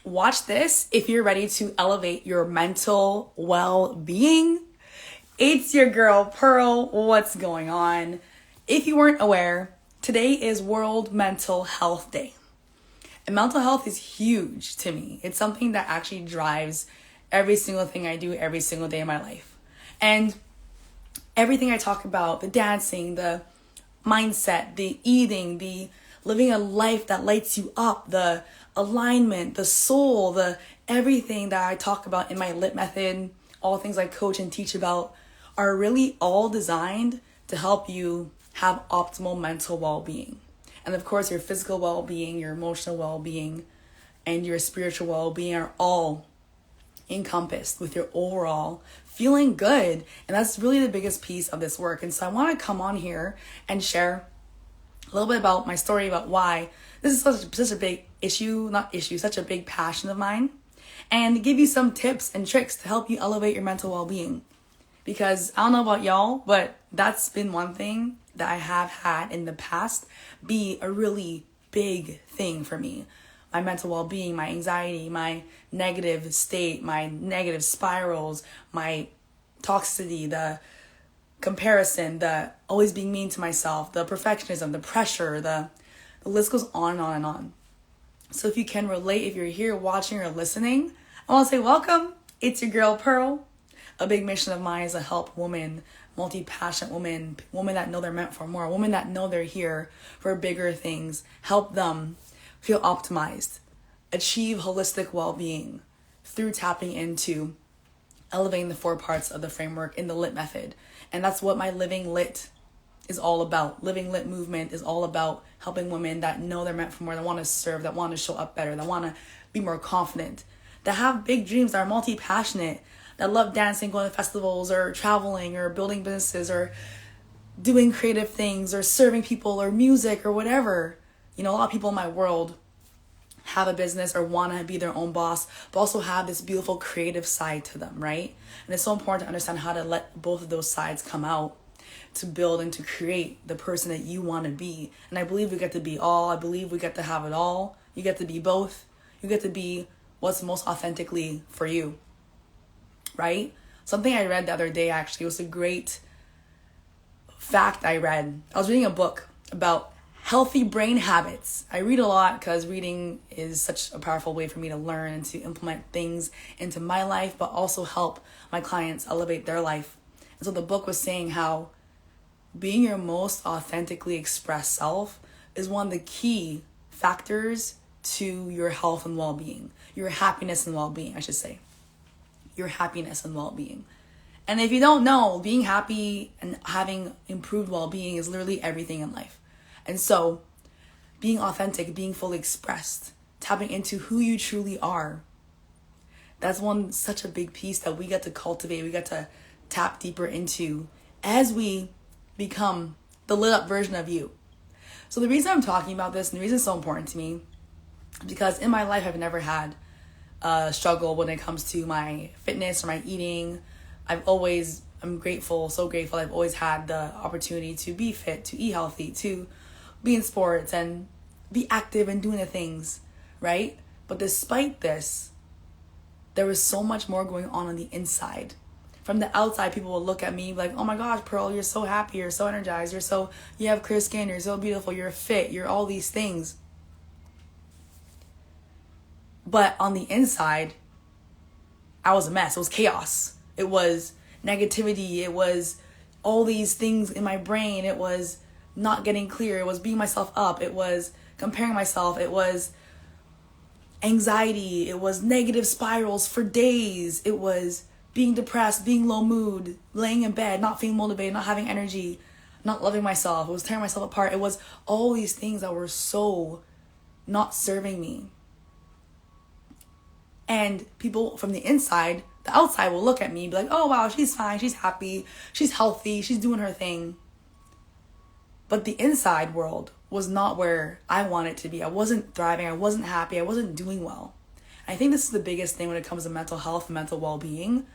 Watch this if you're ready to elevate your mental well-being. It's your girl, Pearl. What's going on? If you weren't aware, today is World Mental Health Day. And mental health is huge to me. It's something that actually drives every single thing I do every single day of my life. And everything I talk about, the dancing, the mindset, the eating, the living a life that lights you up, the alignment, the soul, the everything that I talk about in my LIT method, all things I coach and teach about are really all designed to help you have optimal mental well-being. And of course, your physical well-being, your emotional well-being, and your spiritual well-being are all encompassed with your overall feeling good. And that's really the biggest piece of this work. And so I want to come on here and share a little bit about my story, about why this is such a big such a big passion of mine, and give you some tips and tricks to help you elevate your mental well-being. Because I don't know about y'all, but that's been one thing that I have had in the past be a really big thing for me. My mental well-being, my anxiety, my negative state, my negative spirals, my toxicity, the comparison, the always being mean to myself, the perfectionism, the pressure, the list goes on and on and on. So if you can relate, if you're here watching or listening, I want to say welcome. It's your girl, Pearl. A big mission of mine is to help women, multi-passionate women that know they're meant for more, women that know they're here for bigger things, help them feel optimized, achieve holistic well-being through tapping into elevating the 4 parts of the framework in the LIT method. And that's what my Living Lit is all about. Living Lit movement is all about helping women that know they're meant for more, that want to serve, that want to show up better, that want to be more confident, that have big dreams, that are multi-passionate, that love dancing, going to festivals, or traveling, or building businesses, or doing creative things, or serving people, or music, or whatever. You know, a lot of people in my world have a business or want to be their own boss, but also have this beautiful creative side to them, right? And it's so important to understand how to let both of those sides come out to build and to create the person that you want to be. And I believe we get to be all. I believe we get to have it all. You get to be both. You get to be what's most authentically for you, right? Something I read the other day actually was a great fact I read. I was reading a book about healthy brain habits. I read a lot because reading is such a powerful way for me to learn and to implement things into my life, but also help my clients elevate their life. And so the book was saying how being your most authentically expressed self is one of the key factors to your health and well-being, your happiness and well-being, I should say. Your happiness and well-being. And if you don't know, being happy and having improved well-being is literally everything in life. And so being authentic, being fully expressed, tapping into who you truly are, that's such a big piece that we get to cultivate, we get to tap deeper into as we become the lit up version of you. So the reason I'm talking about this and the reason it's so important to me is because in my life I've never had a struggle when it comes to my fitness or my eating. I'm grateful, so grateful I've always had the opportunity to be fit, to eat healthy, to be in sports and be active and doing the things, right? But despite this, there was so much more going on the inside. From the outside, people will look at me like, oh my gosh, Pearl, you're so happy, you're so energized, you have clear skin, you're so beautiful, you're fit, you're all these things. But on the inside, I was a mess. It was chaos. It was negativity. It was all these things in my brain. It was not getting clear. It was beating myself up. It was comparing myself. It was anxiety. It was negative spirals for days. It was being depressed, being low mood, laying in bed, not feeling motivated, not having energy, not loving myself. It was tearing myself apart. It was all these things that were so not serving me. And people from the inside, the outside will look at me and be like, oh wow, she's fine, she's happy, she's healthy, she's doing her thing. But the inside world was not where I wanted to be. I wasn't thriving, I wasn't happy, I wasn't doing well. I think this is the biggest thing when it comes to mental health and mental well-being.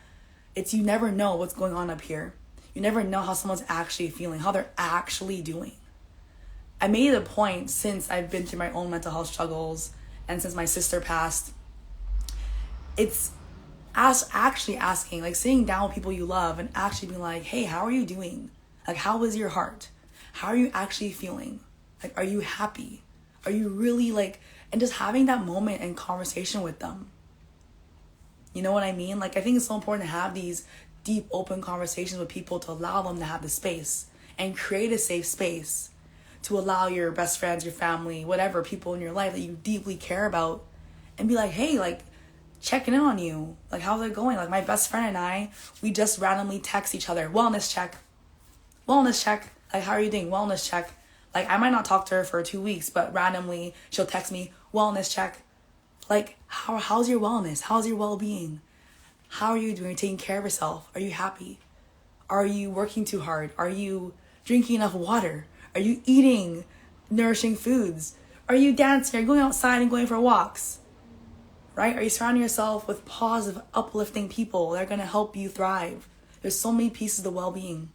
It's you never know what's going on up here. You never know how someone's actually feeling, how they're actually doing. I made it a point since I've been through my own mental health struggles and since my sister passed It's actually asking, like sitting down with people you love and actually being like, hey, how are you doing? Like, how is your heart? How are you actually feeling? Like, are you happy? Are you really like, and just having that moment and conversation with them. You know what I mean? Like, I think it's so important to have these deep, open conversations with people to allow them to have the space and create a safe space to allow your best friends, your family, whatever, people in your life that you deeply care about, and be like, hey, like, checking in on you. Like, how's it going? Like, my best friend and I, we just randomly text each other, wellness check. Wellness check. Like, how are you doing? Wellness check. Like, I might not talk to her for 2 weeks, but randomly she'll text me, wellness check. Like, how's your wellness? How's your well-being? How are you doing? Are you taking care of yourself? Are you happy? Are you working too hard? Are you drinking enough water? Are you eating nourishing foods? Are you dancing? Are you going outside and going for walks? Right? Are you surrounding yourself with positive, uplifting people that are going to help you thrive? There's so many pieces of well-being.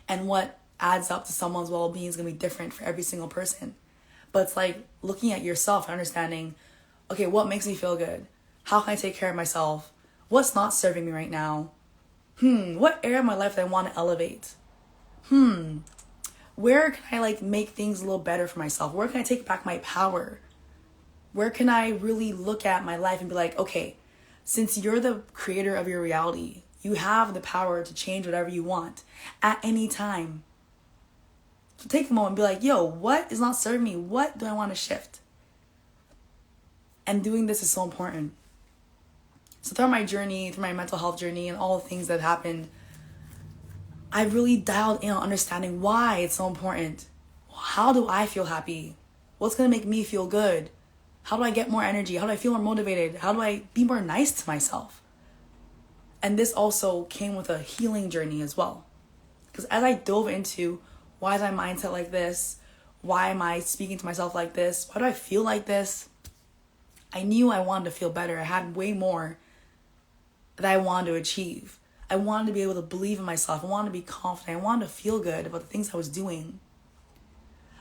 And what adds up to someone's well-being is going to be different for every single person. But it's like looking at yourself and understanding, okay, what makes me feel good? How can I take care of myself? What's not serving me right now? What area of my life do I want to elevate? Where can I like make things a little better for myself? Where can I take back my power? Where can I really look at my life and be like, okay, since you're the creator of your reality, you have the power to change whatever you want at any time. So take a moment and be like, yo, what is not serving me? What do I want to shift? And doing this is so important. So throughout my journey, through my mental health journey and all the things that happened, I really dialed in on understanding why it's so important. How do I feel happy? What's going to make me feel good? How do I get more energy? How do I feel more motivated? How do I be more nice to myself? And this also came with a healing journey as well. Because as I dove into why is my mindset like this? Why am I speaking to myself like this? Why do I feel like this? I knew I wanted to feel better. I had way more that I wanted to achieve. I wanted to be able to believe in myself. I wanted to be confident. I wanted to feel good about the things I was doing.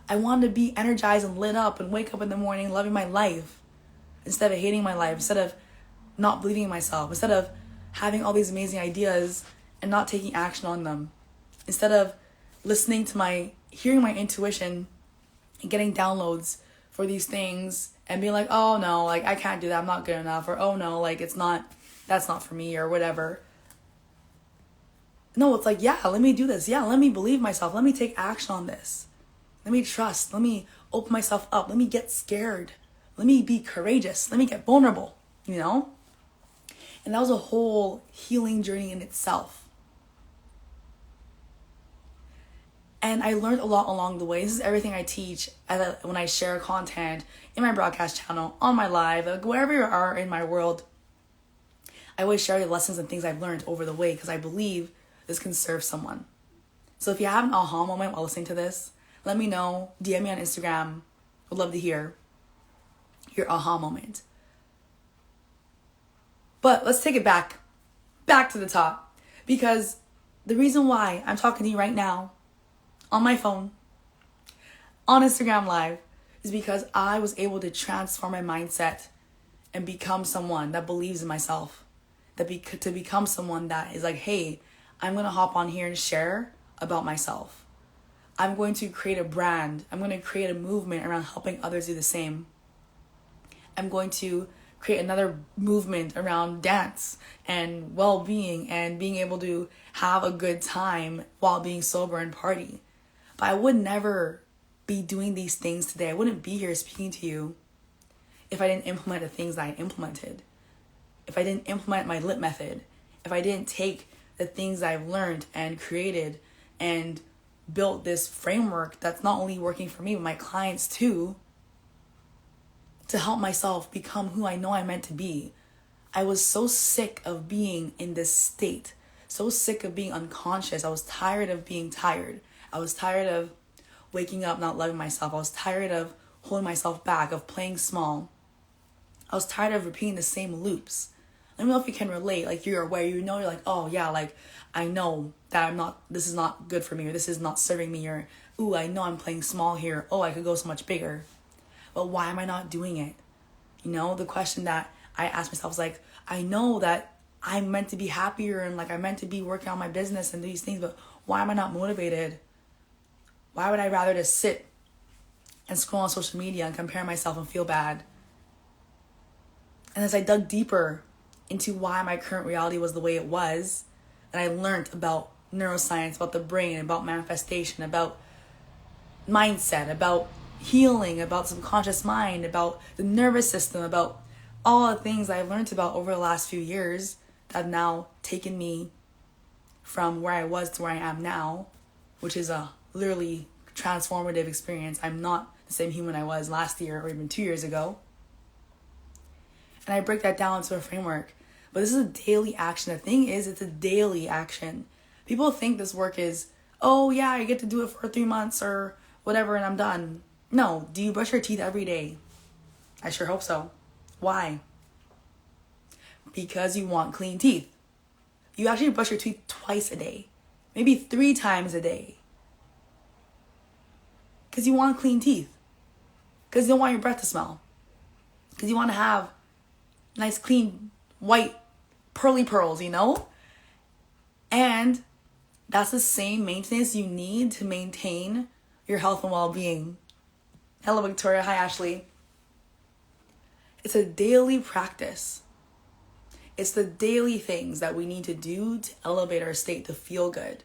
I wanted to be energized and lit up and wake up in the morning loving my life instead of hating my life, instead of not believing in myself, instead of having all these amazing ideas and not taking action on them, instead of hearing my intuition and getting downloads for these things and being like, oh no, like I can't do that, I'm not good enough, or oh no, like that's not for me, or whatever. No, it's like, yeah, let me do this. Yeah, let me believe myself. Let me take action on this. Let me trust. Let me open myself up. Let me get scared. Let me be courageous. Let me get vulnerable, you know? And that was a whole healing journey in itself. And I learned a lot along the way. This is everything I teach when I share content in my broadcast channel, on my live, like wherever you are in my world. I always share the lessons and things I've learned over the way because I believe this can serve someone. So if you have an aha moment while listening to this, let me know. DM me on Instagram. Would love to hear your aha moment. But let's take it back to the top. Because the reason why I'm talking to you right now, on my phone, on Instagram Live, is because I was able to transform my mindset and become someone that believes in myself. To become someone that is like, hey, I'm going to hop on here and share about myself. I'm going to create a brand. I'm going to create a movement around helping others do the same. I'm going to create another movement around dance and well-being and being able to have a good time while being sober and party. But I would never be doing these things today. I wouldn't be here speaking to you if I didn't implement the things that I implemented. If I didn't implement my LIT method. If I didn't take the things I've learned and created and built this framework that's not only working for me, but my clients too, to help myself become who I know I'm meant to be. I was so sick of being in this state, so sick of being unconscious. I was tired of being tired. I was tired of waking up not loving myself. I was tired of holding myself back, of playing small. I was tired of repeating the same loops. Let me know if you can relate. Like you're aware, you're like, oh yeah, like I know that this is not good for me, or this is not serving me, or ooh, I know I'm playing small here. Oh, I could go so much bigger. But why am I not doing it? You know, the question that I ask myself, like, I know that I'm meant to be happier and like I'm meant to be working on my business and these things, but why am I not motivated? Why would I rather just sit and scroll on social media and compare myself and feel bad? And as I dug deeper into why my current reality was the way it was, and I learned about neuroscience, about the brain, about manifestation, about mindset, about healing, about subconscious mind, about the nervous system, about all the things I've learned about over the last few years that have now taken me from where I was to where I am now, which is a literally transformative experience. I'm not the same human I was last year or even 2 years ago. And I break that down into a framework. But this is a daily action. The thing is, it's a daily action. People think this work is, oh yeah, I get to do it for 3 months or whatever and I'm done. No, do you brush your teeth every day? I sure hope so. Why? Because you want clean teeth. You actually brush your teeth twice a day, maybe 3 times a day. Because you want clean teeth. Because you don't want your breath to smell. Because you want to have nice, clean, white, pearly pearls, you know? And that's the same maintenance you need to maintain your health and well-being. Hello, Victoria. Hi, Ashley. It's a daily practice. It's the daily things that we need to do to elevate our state to feel good.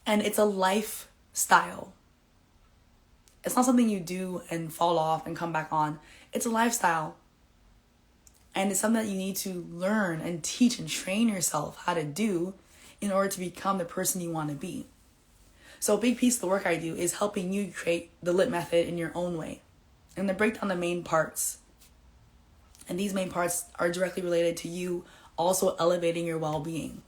And it's a lifestyle. It's not something you do and fall off and come back on. It's a lifestyle. And it's something that you need to learn and teach and train yourself how to do in order to become the person you want to be. So a big piece of the work I do is helping you create the LIT method in your own way. And to break down the main parts. And these main parts are directly related to you also elevating your well-being.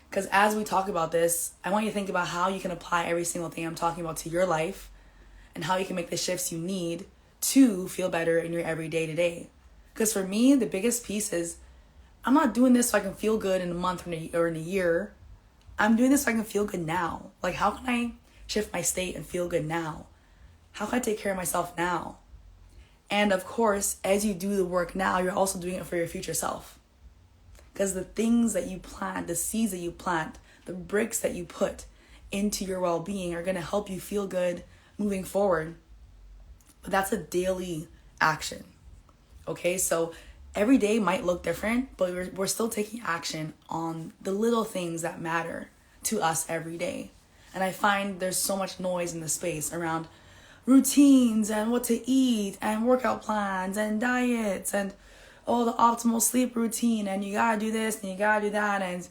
Because as we talk about this, I want you to think about how you can apply every single thing I'm talking about to your life and how you can make the shifts you need to feel better in your everyday today. Because for me, the biggest piece is I'm not doing this so I can feel good in a month or in a year. I'm doing this so I can feel good now. Like, how can I shift my state and feel good now? How can I take care of myself now? And of course, as you do the work now, you're also doing it for your future self. Because the things that you plant, the seeds that you plant, the bricks that you put into your well-being are going to help you feel good moving forward. But that's a daily action. Okay, so every day might look different, but we're still taking action on the little things that matter to us every day. And I find there's so much noise in the space around routines and what to eat and workout plans and diets and the optimal sleep routine and you gotta do this and you gotta do that, and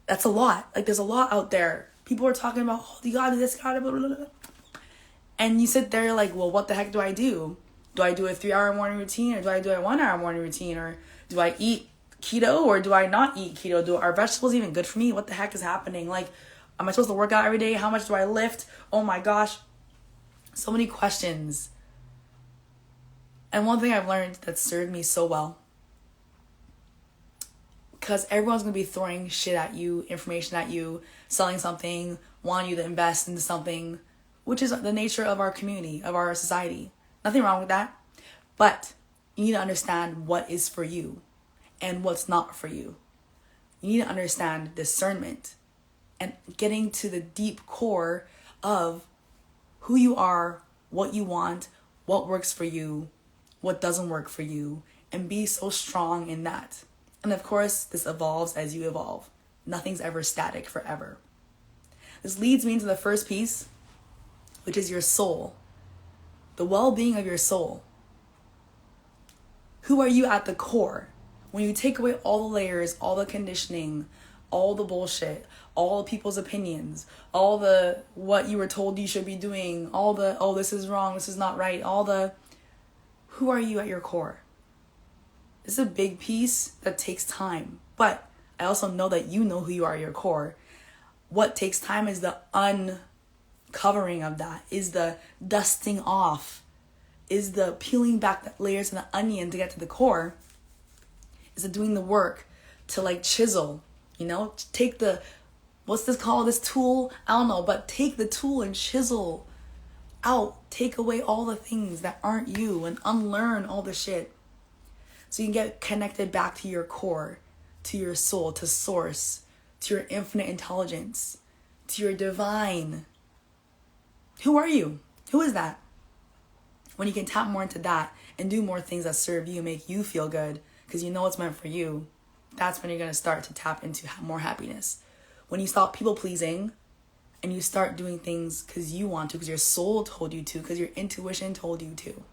that's a lot. Like, there's a lot out there. People are talking about, you gotta do this, gotta blah, blah, blah. And you sit there like, well, what the heck do I do? Do I do a 3-hour morning routine or do I do a 1-hour morning routine? Or do I eat keto or do I not eat keto? Are vegetables even good for me? What the heck is happening? Like, am I supposed to work out every day? How much do I lift? Oh my gosh. So many questions. And one thing I've learned that served me so well, because everyone's going to be throwing shit at you, information at you, selling something, wanting you to invest into something, which is the nature of our community, of our society. Nothing wrong with that. But you need to understand what is for you and what's not for you. You need to understand discernment and getting to the deep core of who you are, what you want, what works for you, what doesn't work for you, and be so strong in that. And of course, this evolves as you evolve. Nothing's ever static forever. This leads me into the first piece, which is your soul. The well-being of your soul. Who are you at the core? When you take away all the layers, all the conditioning, all the bullshit, all the people's opinions, all the what you were told you should be doing, all the, oh, this is wrong, this is not right, who are you at your core? This is a big piece that takes time. But I also know that you know who you are at your core. What takes time is the uncovering of that, is the dusting off, is the peeling back the layers of the onion to get to the core, is the doing the work to like chisel, take the, what's this called, this tool? I don't know, but take the tool and chisel out. Take away all the things that aren't you and unlearn all the shit. So you can get connected back to your core, to your soul, to source, to your infinite intelligence, to your divine. Who are you? Who is that? When you can tap more into that and do more things that serve you, make you feel good, because you know what's meant for you, that's when you're going to start to tap into more happiness. When you stop people pleasing and you start doing things because you want to, because your soul told you to, because your intuition told you to.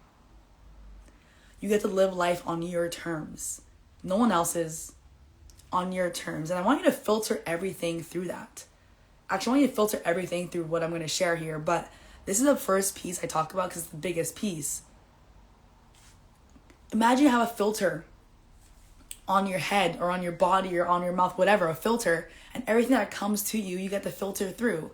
You get to live life on your terms. No one else's, on your terms. And I want you to filter everything through that. Actually, I want you to filter everything through what I'm going to share here, but this is the first piece I talk about because it's the biggest piece. Imagine you have a filter on your head or on your body or on your mouth, whatever, a filter, and everything that comes to you, you get to filter through.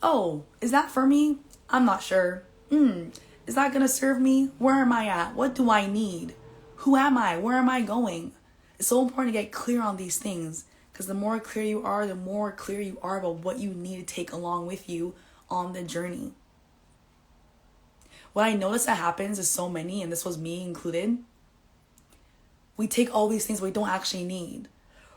Oh, is that for me? I'm not sure. Is that going to serve me? Where am I at? What do I need? Who am I? Where am I going? It's so important to get clear on these things, because the more clear you are, the more clear you are about what you need to take along with you on the journey. What I notice that happens is so many, and this was me included, we take all these things we don't actually need.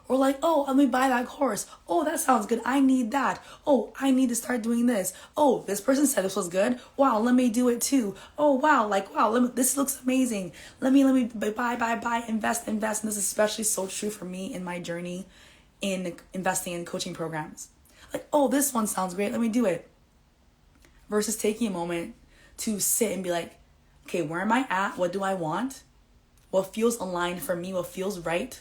Or like, oh, let me buy that course. Oh, that sounds good. I need that. Oh, I need to start doing this. Oh, this person said this was good. Wow, let me do it too. Oh, wow, this looks amazing. Let me buy, invest. And this is especially so true for me in my journey in investing in coaching programs. Like, oh, this one sounds great. Let me do it. Versus taking a moment to sit and be like, okay, where am I at? What do I want? What feels aligned for me? What feels right?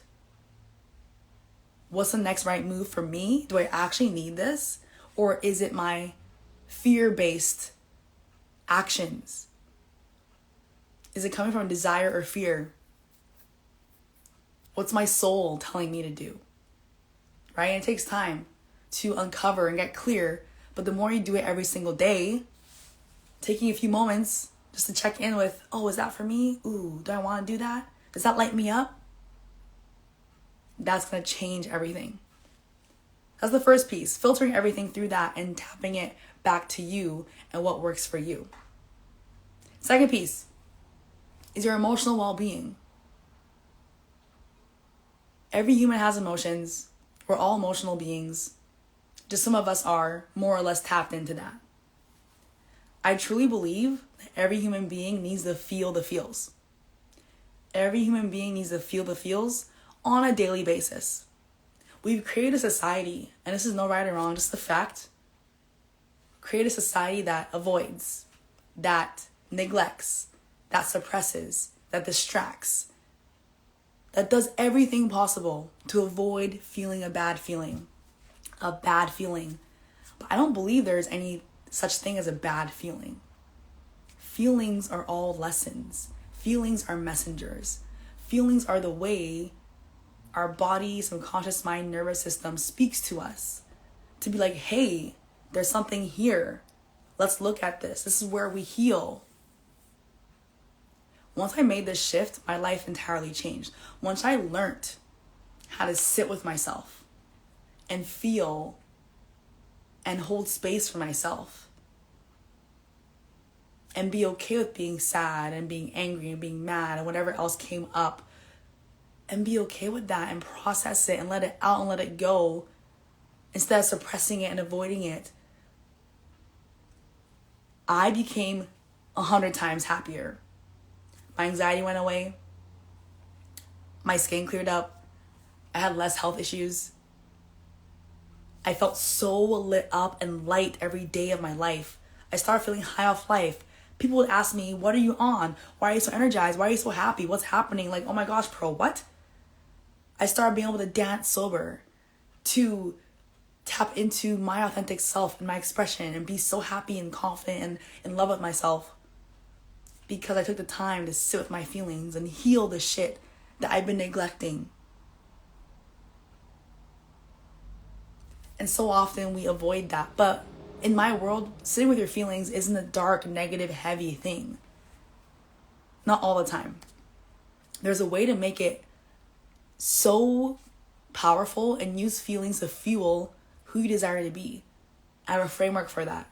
What's the next right move for me? Do I actually need this? Or is it my fear-based actions? Is it coming from desire or fear? What's my soul telling me to do? Right? And it takes time to uncover and get clear. But the more you do it every single day, taking a few moments just to check in with, oh, is that for me? Ooh, do I want to do that? Does that light me up? That's going to change everything. That's the first piece, filtering everything through that and tapping it back to you and what works for you. Second piece is your emotional well-being. Every human has emotions. We're all emotional beings. Just some of us are more or less tapped into that. I truly believe that every human being needs to feel the feels. Every human being needs to feel the feels on a daily basis. We've created a society, and this is no right or wrong, just the fact. Create a society that avoids, that neglects, that suppresses, that distracts, that does everything possible to avoid feeling a bad feeling. But I don't believe there's any such thing as a bad feeling. Feelings are all lessons. Feelings are messengers. Feelings are the way our body, subconscious mind, nervous system speaks to us to be like, hey, there's something here. Let's look at this. This is where we heal. Once I made this shift, my life entirely changed. Once I learned how to sit with myself and feel and hold space for myself and be okay with being sad and being angry and being mad and whatever else came up, and be okay with that and process it and let it out and let it go instead of suppressing it and avoiding it, I became 100 times happier. My anxiety went away. My skin cleared up. I had less health issues. I felt so lit up and light every day of my life. I started feeling high off life. People would ask me, what are you on? Why are you so energized? Why are you so happy? What's happening? Like, oh my gosh, Pearl, what? I started being able to dance sober, to tap into my authentic self and my expression and be so happy and confident and in love with myself, because I took the time to sit with my feelings and heal the shit that I've been neglecting. And so often we avoid that. But in my world, sitting with your feelings isn't a dark, negative, heavy thing. Not all the time. There's a way to make it so powerful and use feelings to fuel who you desire to be. I have a framework for that.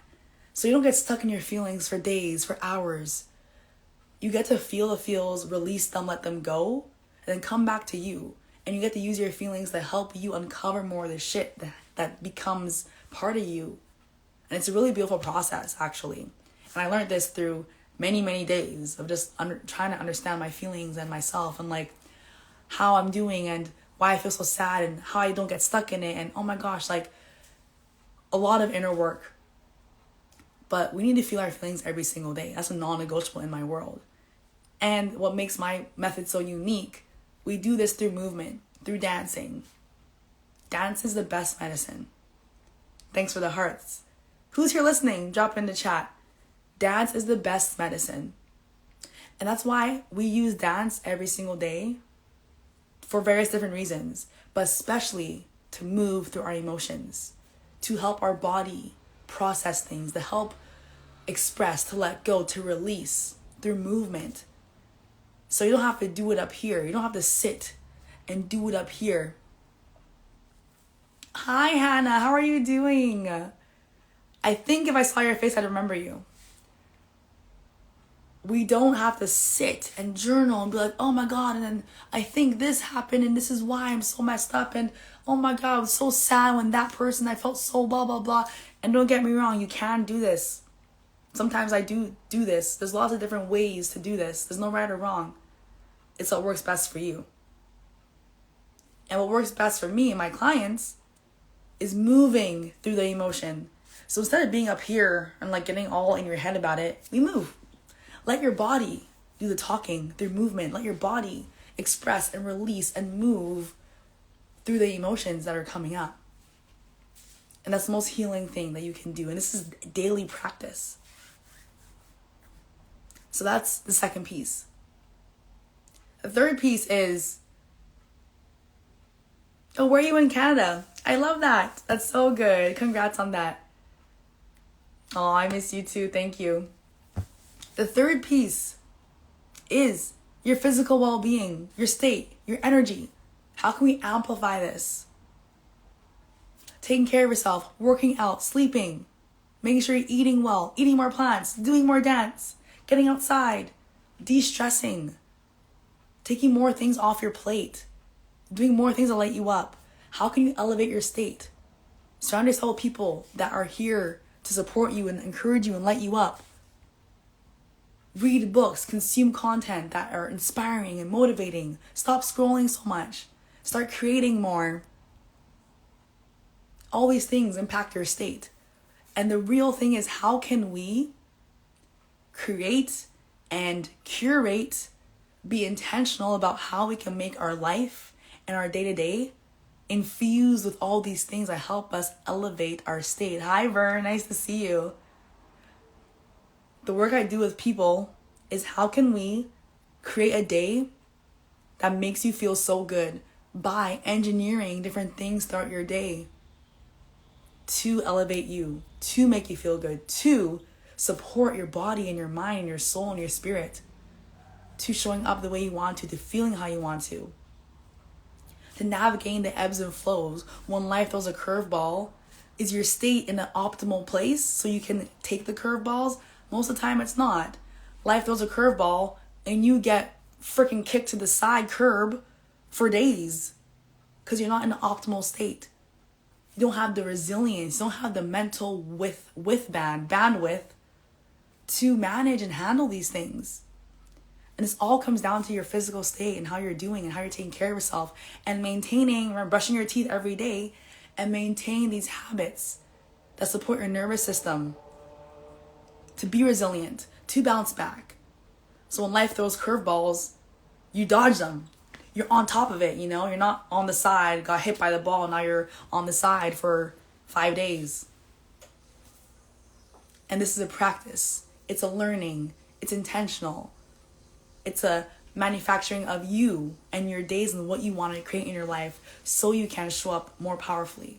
So you don't get stuck in your feelings for days, for hours. You get to feel the feels, release them, let them go, and then come back to you. And you get to use your feelings to help you uncover more of the shit that becomes part of you. And it's a really beautiful process, actually. And I learned this through many, many days of just trying to understand my feelings and myself, and like how I'm doing and why I feel so sad and how I don't get stuck in it. And oh my gosh, like a lot of inner work. But we need to feel our feelings every single day. That's a non-negotiable in my world. And what makes my method so unique, we do this through movement, through dancing. Dance is the best medicine. Thanks for the hearts. Who's here listening? Drop in the chat. Dance is the best medicine. And that's why we use dance every single day for various different reasons, but especially to move through our emotions, to help our body process things, to help express, to let go, to release through movement. So you don't have to do it up here. You don't have to sit and do it up here. Hi, Hannah. How are you doing? I think if I saw your face, I'd remember you. We don't have to sit and journal and be like, oh my God, and then I think this happened and this is why I'm so messed up, and oh my God, I was so sad when that person, I felt so blah, blah, blah. And don't get me wrong, you can do this. Sometimes I do this. There's lots of different ways to do this. There's no right or wrong. It's what works best for you. And what works best for me and my clients is moving through the emotion. So instead of being up here and like getting all in your head about it, we move. Let your body do the talking through movement. Let your body express and release and move through the emotions that are coming up. And that's the most healing thing that you can do. And this is daily practice. So that's the second piece. The third piece is, oh, where are you in Canada? I love that. That's so good. Congrats on that. Oh, I miss you too. Thank you. The third piece is your physical well-being, your state, your energy. How can we amplify this? Taking care of yourself, working out, sleeping, making sure you're eating well, eating more plants, doing more dance, getting outside, de-stressing, taking more things off your plate, doing more things that light you up. How can you elevate your state? Surround yourself with people that are here to support you and encourage you and light you up. Read books, consume content that are inspiring and motivating. Stop scrolling so much. Start creating more. All these things impact your state. And the real thing is, how can we create and curate, be intentional about how we can make our life and our day-to-day infused with all these things that help us elevate our state. Hi, Vern. Nice to see you. The work I do with people is, how can we create a day that makes you feel so good by engineering different things throughout your day to elevate you, to make you feel good, to support your body and your mind and your soul and your spirit, to showing up the way you want to feeling how you want to navigating the ebbs and flows. When life throws a curveball, is your state in an optimal place so you can take the curveballs? Most of the time it's not. Life throws a curveball and you get freaking kicked to the side curb for days because you're not in an optimal state. You don't have the resilience, you don't have the mental bandwidth to manage and handle these things. And this all comes down to your physical state and how you're doing and how you're taking care of yourself and maintaining, brushing your teeth every day and maintain these habits that support your nervous system to be resilient, to bounce back. So when life throws curveballs, you dodge them. You're on top of it, You're not on the side, got hit by the ball, now you're on the side for 5 days. And this is a practice. It's a learning. It's intentional. It's a manufacturing of you and your days and what you want to create in your life so you can show up more powerfully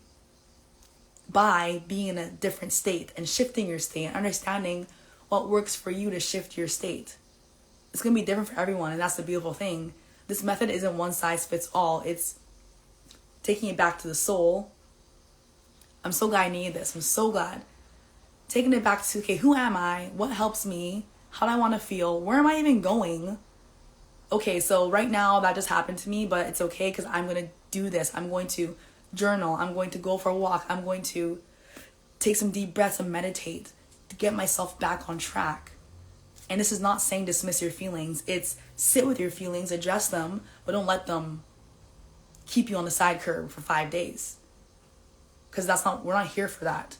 by being in a different state and shifting your state and understanding what works for you to shift your state. It's going to be different for everyone, and that's the beautiful thing. This method isn't one size fits all. It's taking it back to the soul. I'm so glad I needed this. I'm so glad taking it back to, okay, who am I? What helps me? How do I want to feel? Where am I even going? Okay, so right now that just happened to me, but it's okay because I'm going to do this. I'm going to journal. I'm going to go for a walk. I'm going to take some deep breaths and meditate to get myself back on track. And this is not saying dismiss your feelings. It's sit with your feelings, address them, but don't let them keep you on the side curb for 5 days. Because we're not here for that.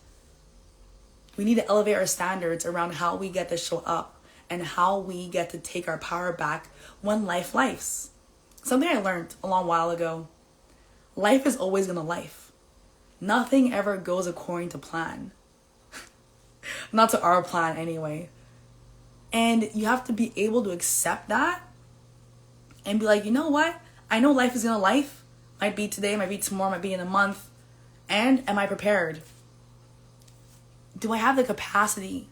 We need to elevate our standards around how we get to show up and how we get to take our power back when life lifes. Something I learned a long while ago. Life is always gonna life. Nothing ever goes according to plan. Not to our plan anyway. And you have to be able to accept that and be like, you know what? I know life is gonna life. Might be today, might be tomorrow, might be in a month. And am I prepared? Do I have the capacity?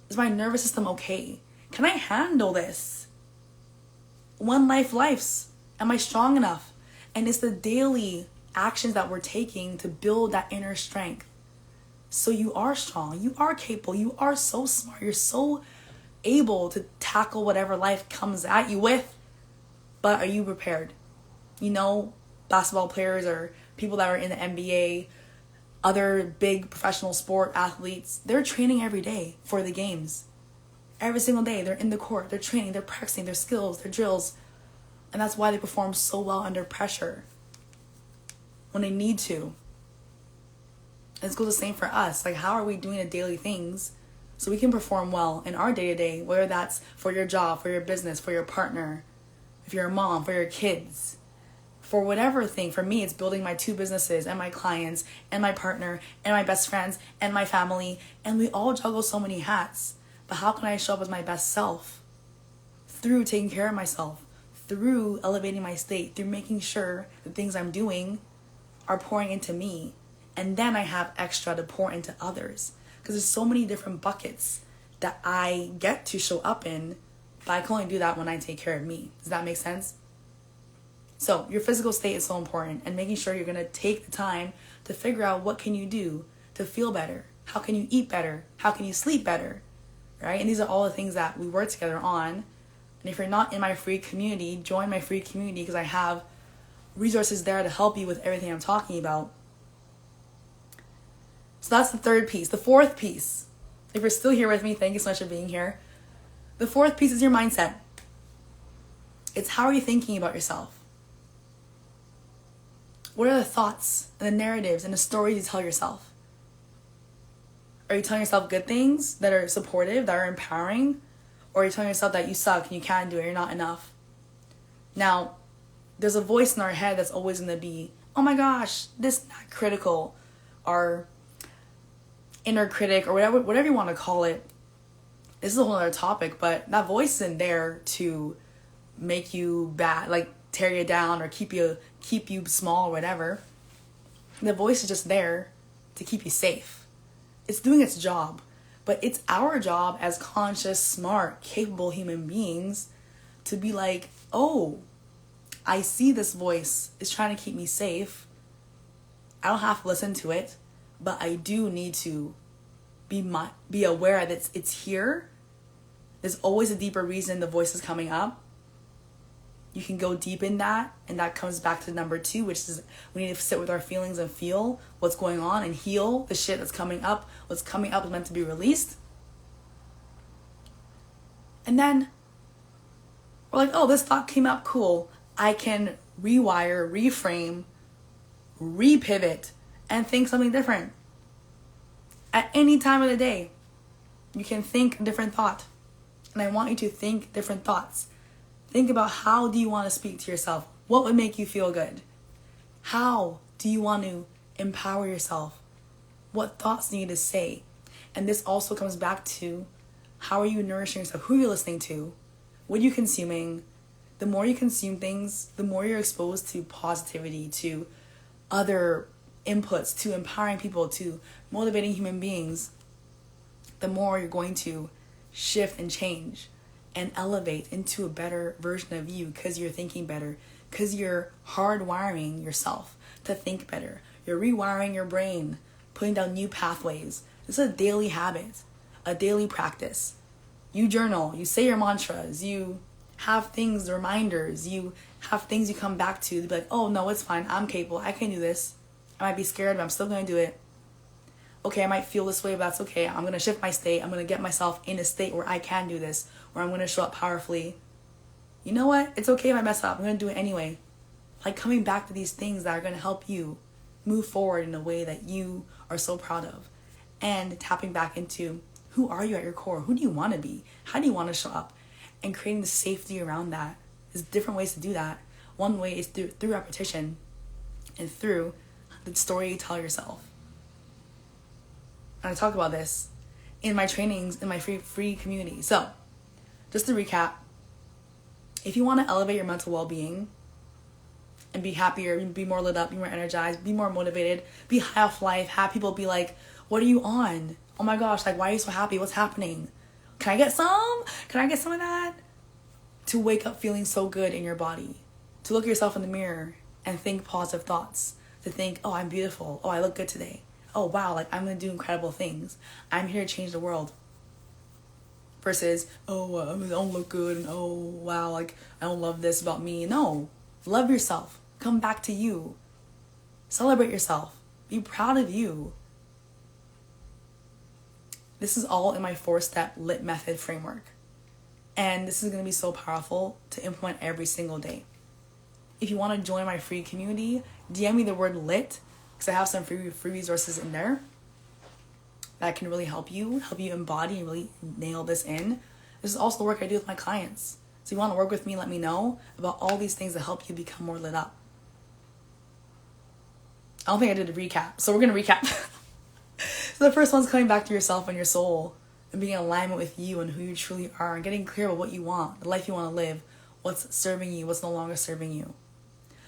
Is my nervous system okay? Can I handle this? When life lifes, am I strong enough? And it's the daily actions that we're taking to build that inner strength. So you are strong, you are capable, you are so smart, you're so able to tackle whatever life comes at you with. But are you prepared? You know, basketball players or people that are in the NBA, other big professional sport athletes, they're training every day for the games. Every single day, they're in the court, they're training, they're practicing their skills, their drills. And that's why they perform so well under pressure when they need to. And it goes the same for us. Like, how are we doing the daily things so we can perform well in our day-to-day, whether that's for your job, for your business, for your partner, if you're a mom, for your kids, for whatever thing. For me, it's building my 2 businesses and my clients and my partner and my best friends and my family. And we all juggle so many hats. But how can I show up as my best self? Through taking care of myself, through elevating my state, through making sure the things I'm doing are pouring into me. And then I have extra to pour into others. Because there's so many different buckets that I get to show up in, but I can only do that when I take care of me. Does that make sense? So your physical state is so important, and making sure you're going to take the time to figure out what can you do to feel better. How can you eat better? How can you sleep better? Right? And these are all the things that we work together on. And if you're not in my free community, join my free community because I have resources there to help you with everything I'm talking about. So that's the third piece. The fourth piece, if you're still here with me, thank you so much for being here. The fourth piece is your mindset. It's how are you thinking about yourself? What are the thoughts and the narratives and the stories you tell yourself? Are you telling yourself good things that are supportive, that are empowering? Or are you telling yourself that you suck and you can't do it, you're not enough? Now, there's a voice in our head that's always going to be, oh my gosh, this is not critical, or inner critic, or whatever you want to call it. This is a whole other topic, but that voice isn't there to make you bad, like tear you down or keep you small or whatever. The voice is just there to keep you safe. It's doing its job, but it's our job as conscious, smart, capable human beings to be like, oh, I see this voice is trying to keep me safe. I don't have to listen to it, but I do need to be aware that it's here. There's always a deeper reason the voice is coming up. You can go deep in that, and that comes back to number 2, which is we need to sit with our feelings and feel what's going on and heal the shit that's coming up. What's coming up is meant to be released. And then we're like, oh, this thought came up, cool. I can rewire, reframe, repivot, and think something different. At any time of the day, you can think a different thought. And I want you to think different thoughts. Think about, how do you want to speak to yourself? What would make you feel good? How do you want to empower yourself? What thoughts do you need to say? And this also comes back to, how are you nourishing yourself? Who are you listening to? What are you consuming? The more you consume things, the more you're exposed to positivity, to other inputs, to empowering people, to motivating human beings, the more you're going to shift and change and elevate into a better version of you, because you're thinking better, because you're hardwiring yourself to think better. You're rewiring your brain, putting down new pathways, This is a daily habit, a daily practice. You journal, you say your mantras, you have things, reminders, you have things you come back to be like, oh no, it's fine, I'm capable, I can do this. I might be scared, but I'm still going to do it. Okay, I might feel this way, but that's okay. I'm going to shift my state. I'm going to get myself in a state where I can do this, where I'm going to show up powerfully. You know what? It's okay if I mess up. I'm going to do it anyway. Like coming back to these things that are going to help you move forward in a way that you are so proud of. And tapping back into who are you at your core? Who do you want to be? How do you want to show up? And creating the safety around that. There's different ways to do that. One way is through repetition and through the story you tell yourself. And I talk about this in my trainings, in my free community. So, just to recap, if you want to elevate your mental well-being and be happier, be more lit up, be more energized, be more motivated, be high off life, have people be like, what are you on? Oh my gosh, like, why are you so happy? What's happening? Can I get some? Can I get some of that? To wake up feeling so good in your body. To look yourself in the mirror and think positive thoughts. To think, oh, I'm beautiful. Oh, I look good today. Oh, wow, like, I'm going to do incredible things. I'm here to change the world. Versus, oh, I don't look good. And, oh, wow, like, I don't love this about me. No. Love yourself. Come back to you. Celebrate yourself. Be proud of you. This is all in my 4-step LIT method framework. And this is going to be so powerful to implement every single day. If you want to join my free community, DM me the word LIT, because I have some free resources in there that can really help you embody and really nail this in. This is also the work I do with my clients. So if you want to work with me, let me know about all these things that help you become more lit up. I don't think I did a recap, so we're going to recap. So the first one's coming back to yourself and your soul and being in alignment with you and who you truly are and getting clear about what you want, the life you want to live, what's serving you, what's no longer serving you.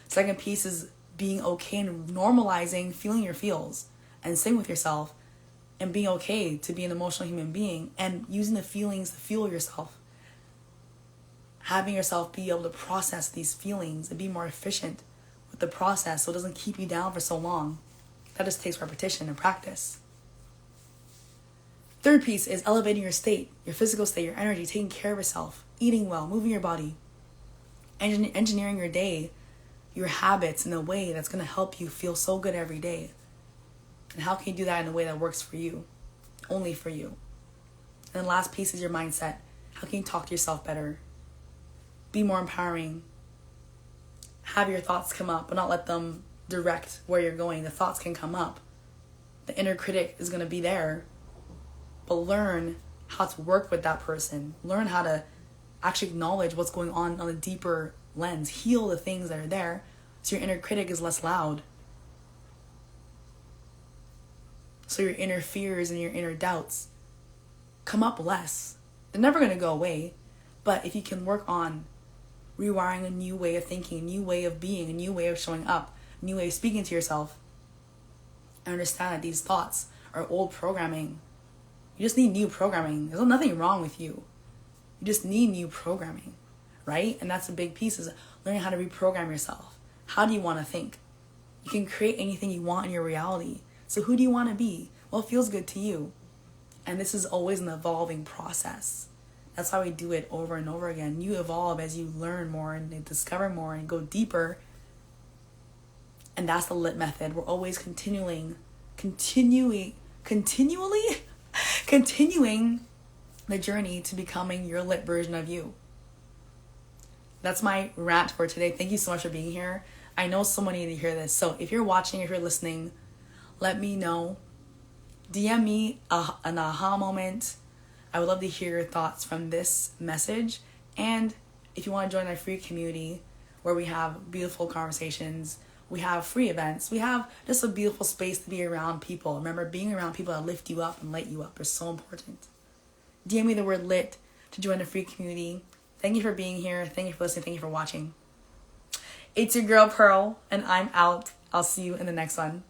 Second piece is being okay and normalizing feeling your feels and sitting with yourself and being okay to be an emotional human being and using the feelings to fuel yourself. Having yourself be able to process these feelings and be more efficient with the process so it doesn't keep you down for so long. That just takes repetition and practice. Third piece is elevating your state, your physical state, your energy, taking care of yourself, eating well, moving your body, engineering your day, your habits in a way that's going to help you feel so good every day. And how can you do that in a way that works for you? Only for you. And the last piece is your mindset. How can you talk to yourself better? Be more empowering. Have your thoughts come up, but not let them direct where you're going. The thoughts can come up. The inner critic is going to be there. But learn how to work with that person. Learn how to actually acknowledge what's going on a deeper lens. Heal the things that are there so your inner critic is less loud. So your inner fears and your inner doubts come up less. They're never going to go away. But if you can work on rewiring a new way of thinking, a new way of being, a new way of showing up, a new way of speaking to yourself, and understand that these thoughts are old programming. You just need new programming. There's nothing wrong with you. You just need new programming, right? And that's a big piece, is learning how to reprogram yourself. How do you want to think? You can create anything you want in your reality. So who do you want to be? What feels good to you? And this is always an evolving process. That's how we do it over and over again. You evolve as you learn more and discover more and go deeper. And that's the LIT method. We're always continuing the journey to becoming your lit version of you. That's my rant for today. Thank you so much for being here. I know someone needed to hear this. So if you're watching, if you're listening, let me know. DM me an aha moment. I would love to hear your thoughts from this message. And if you want to join our free community where we have beautiful conversations, we have free events, we have just a beautiful space to be around people. Remember, being around people that lift you up and light you up is so important. DM me the word LIT to join the free community. Thank you for being here. Thank you for listening. Thank you for watching. It's your girl Pearl, and I'm out. I'll see you in the next one.